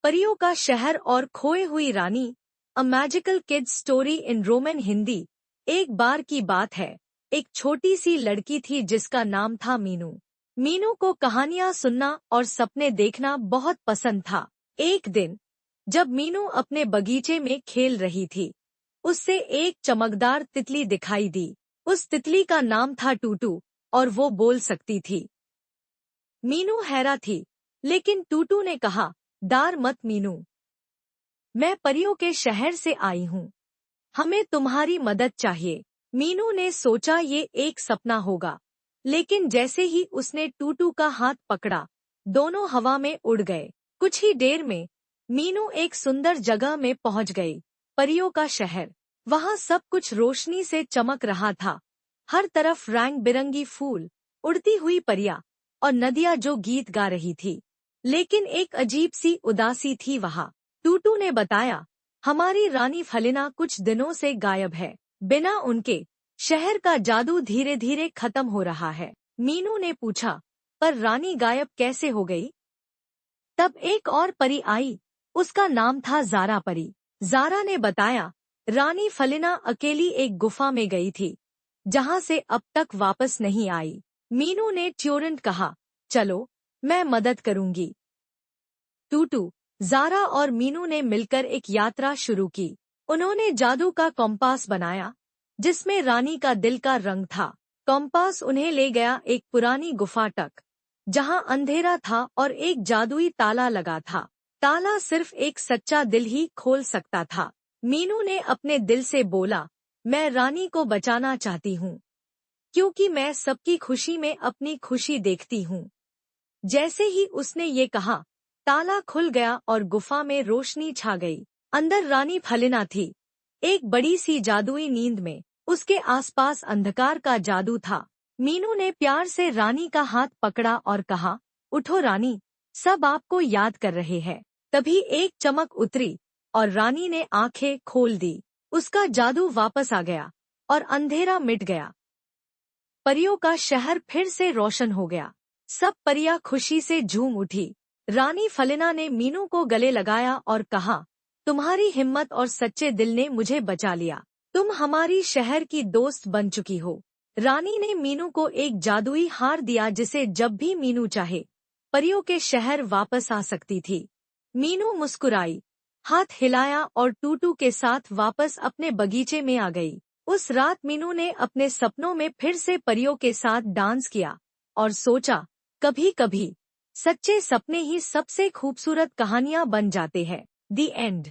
परियों का शहर और खोई हुई रानी, a magical kids story in roman Hindi. एक बार की बात है, एक छोटी सी लड़की थी जिसका नाम था मीनू। मीनू को कहानियां सुनना और सपने देखना बहुत पसंद था। एक दिन जब मीनू अपने बगीचे में खेल रही थी, उससे एक चमकदार तितली दिखाई दी। उस तितली का नाम था टूटू और वो बोल सकती थी। मीनू हैरान थी, लेकिन टूटू ने कहा, डर मत मीनू, मैं परियों के शहर से आई हूँ, हमें तुम्हारी मदद चाहिए। मीनू ने सोचा ये एक सपना होगा, लेकिन जैसे ही उसने टूटू का हाथ पकड़ा, दोनों हवा में उड़ गए। कुछ ही देर में मीनू एक सुंदर जगह में पहुंच गई, परियों का शहर। वहां सब कुछ रोशनी से चमक रहा था। हर तरफ रंग बिरंगी फूल, उड़ती हुई परियां और नदियां जो गीत गा रही थी। लेकिन एक अजीब सी उदासी थी वहां। टूटू ने बताया, हमारी रानी फलिना कुछ दिनों से गायब है। बिना उनके शहर का जादू धीरे धीरे खत्म हो रहा है। मीनू ने पूछा, पर रानी गायब कैसे हो गई? तब एक और परी आई, उसका नाम था ज़ारा परी। ज़ारा ने बताया, रानी फलिना अकेली एक गुफा में गई थी, जहां से अब तक वापस नहीं आई। मीनू ने ट्यूरेंट कहा, चलो मैं मदद करूंगी। टूटू, ज़ारा और मीनू ने मिलकर एक यात्रा शुरू की। उन्होंने जादू का कॉम्पास बनाया, जिसमें रानी का दिल का रंग था। कॉम्पास उन्हें ले गया एक पुरानी गुफा तक, जहां अंधेरा था और एक जादुई ताला लगा था। ताला सिर्फ एक सच्चा दिल ही खोल सकता था। मीनू ने अपने दिल से बोला, मैं रानी को बचाना चाहती हूँ, क्योंकि मैं सबकी खुशी में अपनी खुशी देखती हूँ। जैसे ही उसने ये कहा, ताला खुल गया और गुफा में रोशनी छा गई। अंदर रानी फलिना थी, एक बड़ी सी जादुई नींद में। उसके आसपास अंधकार का जादू था। मीनू ने प्यार से रानी का हाथ पकड़ा और कहा, उठो रानी, सब आपको याद कर रहे हैं। तभी एक चमक उतरी और रानी ने आंखें खोल दी। उसका जादू वापस आ गया और अंधेरा मिट गया। परियों का शहर फिर से रोशन हो गया। सब परियां खुशी से झूम उठी। रानी फलिना ने मीनू को गले लगाया और कहा, तुम्हारी हिम्मत और सच्चे दिल ने मुझे बचा लिया। तुम हमारी शहर की दोस्त बन चुकी हो। रानी ने मीनू को एक जादुई हार दिया, जिसे जब भी मीनू चाहे परियों के शहर वापस आ सकती थी। मीनू मुस्कुराई, हाथ हिलाया और टूटू के साथ वापस अपने बगीचे में आ गई। उस रात मीनू ने अपने सपनों में फिर से परियों के साथ डांस किया और सोचा, कभी कभी सच्चे सपने ही सबसे खूबसूरत कहानियां बन जाते हैं। दी एंड।